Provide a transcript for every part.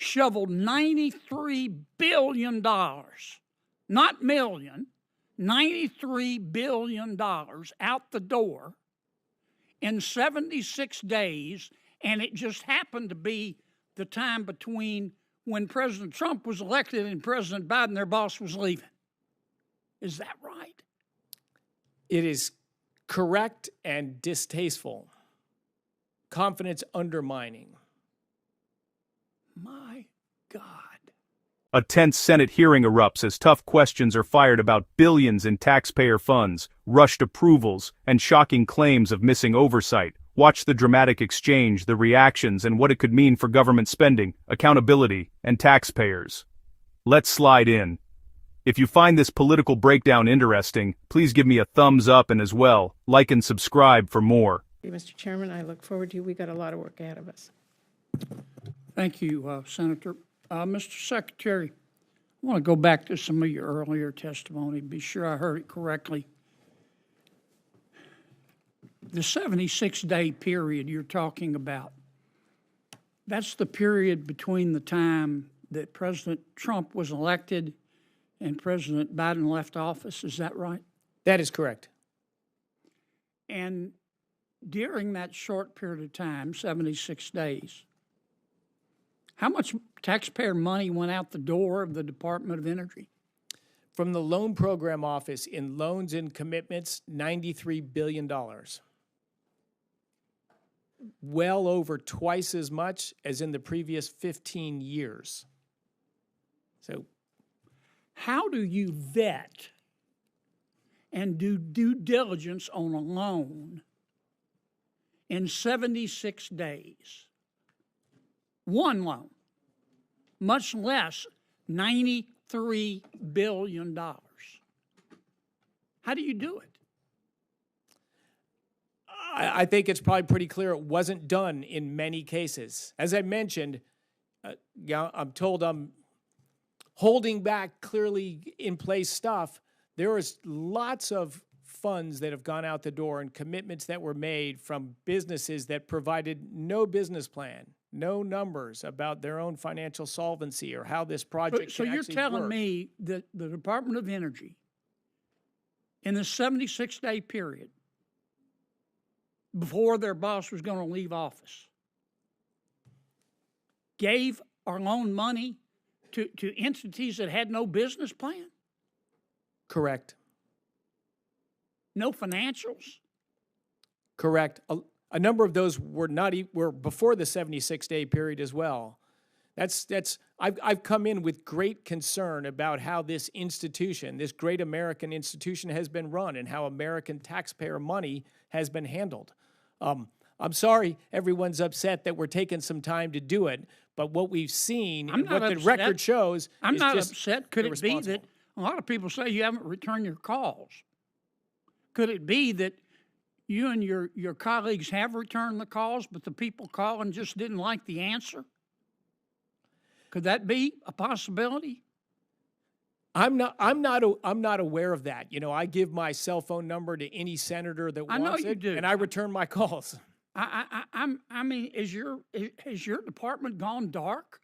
shoveled $93 billion, not million, $93 billion out the door in 76 days, and it just happened to be the time between when President Trump was elected and President Biden, their boss, was leaving. Is that right? It is correct and distasteful. Confidence undermining. My God. A tense Senate hearing erupts as tough questions are fired about billions in taxpayer funds, rushed approvals, and shocking claims of missing oversight. Watch the dramatic exchange, the reactions, and what it could mean for government spending, accountability, and taxpayers. Let's slide in. If you find this political breakdown interesting, please give me a thumbs up and as well, like and subscribe for more. Mr. Chairman, I look forward to. We got a lot of work ahead of us. Thank you, Senator. Mr. Secretary, I want to go back to some of your earlier testimony, be sure I heard it correctly. The 76-day period you're talking about, that's the period between the time that President Trump was elected and President Biden left office. Is that right? That is correct. And during that short period of time, 76 days, how much taxpayer money went out the door of the Department of Energy? From the Loan Program Office in loans and commitments, $93 billion. Well over twice as much as in the previous 15 years. So, how do you vet and do due diligence on a loan in 76 days? One loan, much less $93 billion. How do you do it? I think it's probably pretty clear it wasn't done in many cases. As I mentioned, I'm told I'm holding back clearly in place stuff. There is lots of funds that have gone out the door and commitments that were made from businesses that provided no business plan, no numbers about their own financial solvency or how this project So can you're actually telling work. me that the Department of Energy, in the 76-day period, before their boss was going to leave office, gave or loaned money to entities that had no business plan? Correct. No financials? Correct. A number of those were were before the 76-day period as well. I've come in with great concern about how this institution, this great American institution, has been run and how American taxpayer money has been handled. I'm sorry everyone's upset that we're taking some time to do it, but what we've seen and what the record shows I'm is not just upset. Could it be that a lot of people say you haven't returned your calls? Could it be that you and your colleagues have returned the calls, but the people calling just didn't like the answer? Could that be a possibility? I'm not aware of that. You know, I give my cell phone number to any senator that wants I know you it, do. and I return my calls. I mean, has your department gone dark?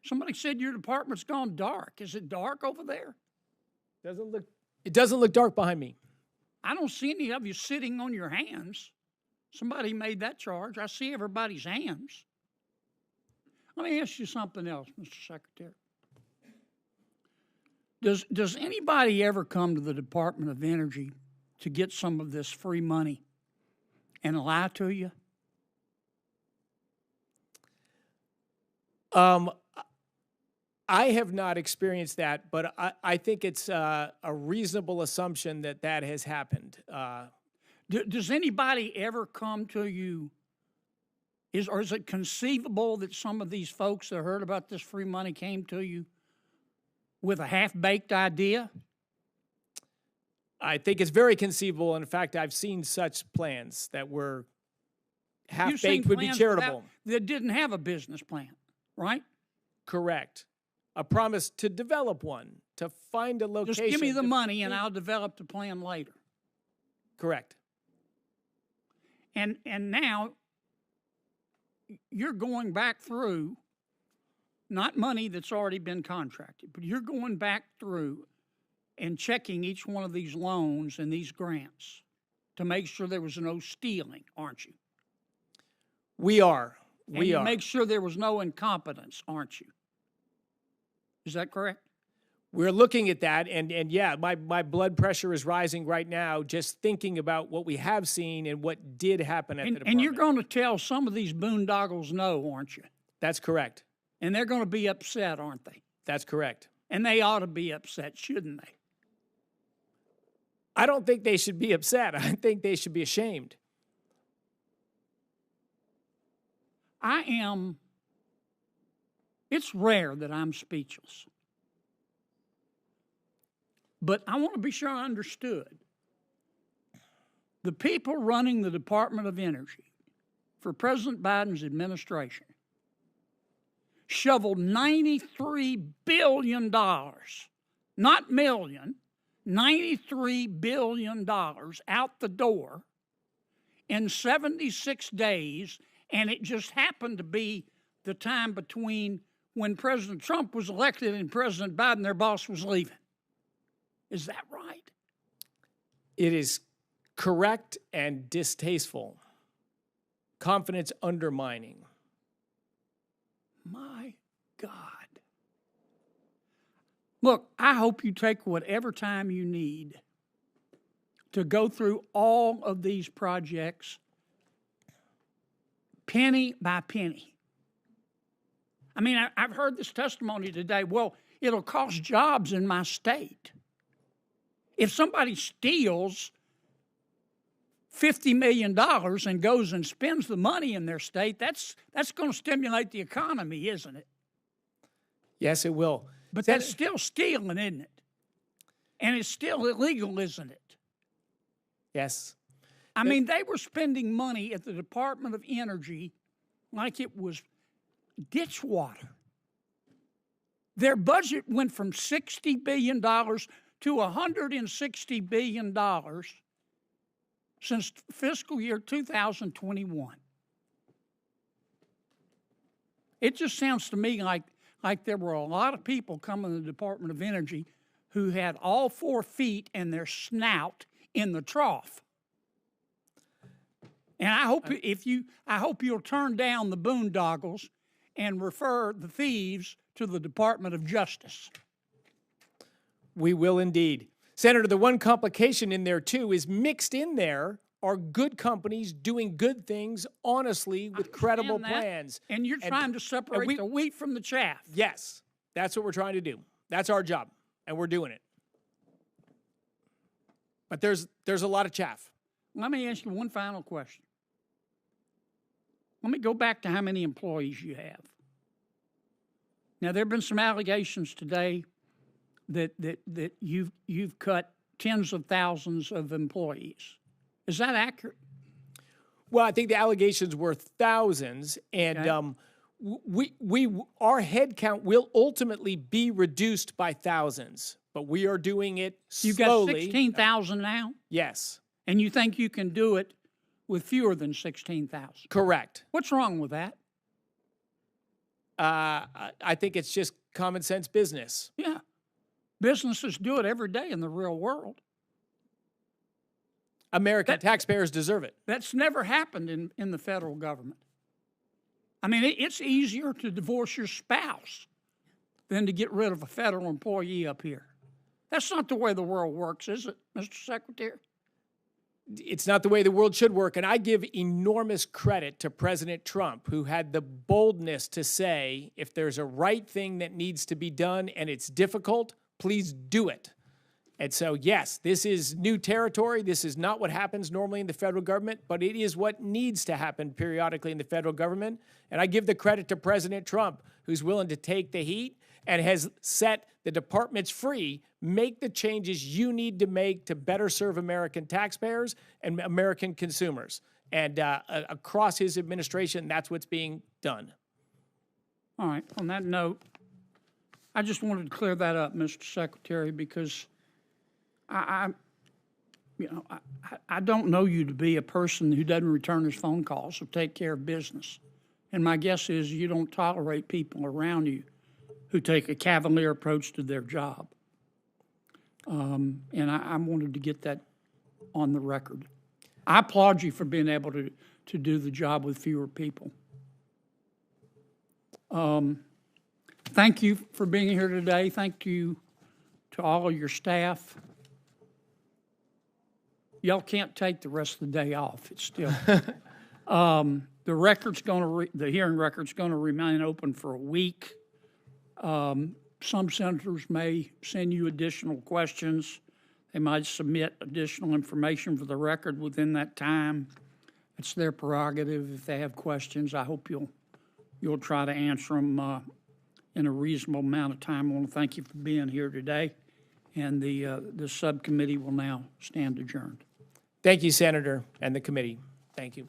Somebody said your department's gone dark. Is it dark over there? It doesn't look dark behind me. I don't see any of you sitting on your hands. Somebody made that charge. I see everybody's hands. Let me ask you something else, Mr. Secretary. Does anybody ever come to the Department of Energy to get some of this free money and lie to you? I have not experienced that, but I think it's a reasonable assumption that that has happened. Does anybody ever come to you? Or is it conceivable that some of these folks that heard about this free money came to you with a half-baked idea? I think it's very conceivable. In fact, I've seen such plans that were half-baked would be charitable. That didn't have a business plan, right? Correct. A promise to develop one, to find a location. Just give me the money and I'll develop the plan later. Correct. And now you're going back through not money that's already been contracted, but you're going back through and checking each one of these loans and these grants to make sure there was no stealing, aren't you? We are. And We you are. make sure there was no incompetence, aren't you? Is that correct? We're looking at that, and yeah, my blood pressure is rising right now just thinking about what we have seen and what did happen at the department. And you're going to tell some of these boondoggles no, aren't you? That's correct. And they're going to be upset, aren't they? That's correct. And they ought to be upset, shouldn't they? I don't think they should be upset. I think they should be ashamed. It's rare that I'm speechless. But I want to be sure I understood. The people running the Department of Energy for President Biden's administration shoveled $93 billion, not million, $93 billion out the door in 76 days, and it just happened to be the time between when President Trump was elected and President Biden, their boss, was leaving. Is that right? It is correct and distasteful. Confidence undermining. My God. Look, I hope you take whatever time you need to go through all of these projects penny by penny. I mean, I've heard this testimony today. Well, it'll cost jobs in my state. If somebody steals $50 million and goes and spends the money in their state, that's going to stimulate the economy, isn't it? Yes, it will. But that's still stealing, isn't it? And it's still illegal, isn't it? Yes. I mean, they were spending money at the Department of Energy like it was ditch water. Their budget went from $60 billion to $160 billion since fiscal year 2021. It just sounds to me like there were a lot of people coming to the Department of Energy who had all 4 feet and their snout in the trough. And I hope you'll turn down the boondoggles and refer the thieves to the Department of Justice. We will indeed. Senator, the one complication in there, too, is mixed in there are good companies doing good things honestly with credible plans. And you're trying to separate the wheat from the chaff. Yes, that's what we're trying to do. That's our job, and we're doing it. But there's a lot of chaff. Let me ask you one final question. Let me go back to how many employees you have. Now, there have been some allegations today that you've cut tens of thousands of employees. Is that accurate? Well, I think the allegations were thousands, and our head count will ultimately be reduced by thousands, but we are doing it slowly. You've got 16,000 now? Yes. And you think you can do it with fewer than 16,000? Correct. What's wrong with that? I think it's just common sense business. Yeah. Businesses do it every day in the real world. American taxpayers deserve it. That's never happened in the federal government. I mean, it's easier to divorce your spouse than to get rid of a federal employee up here. That's not the way the world works, is it, Mr. Secretary? It's not the way the world should work. And I give enormous credit to President Trump, who had the boldness to say, if there's a right thing that needs to be done and it's difficult, please do it. And so, yes, this is new territory. This is not what happens normally in the federal government, but it is what needs to happen periodically in the federal government. And I give the credit to President Trump, who's willing to take the heat and has set the departments free. Make the changes you need to make to better serve American taxpayers and American consumers. And across his administration, that's what's being done. All right. On that note, I just wanted to clear that up, Mr. Secretary, because I don't know you to be a person who doesn't return his phone calls or take care of business. And my guess is you don't tolerate people around you who take a cavalier approach to their job. And I wanted to get that on the record. I applaud you for being able to do the job with fewer people. Thank you for being here today. Thank you to all of your staff. Y'all can't take the rest of the day off. It's still, the hearing record's going to remain open for a week. Some senators may send you additional questions. They might submit additional information for the record within that time. It's their prerogative. If they have questions, I hope you'll try to answer them in a reasonable amount of time. I want to thank you for being here today, and the subcommittee will now stand adjourned. Thank you, Senator, and the committee. Thank you.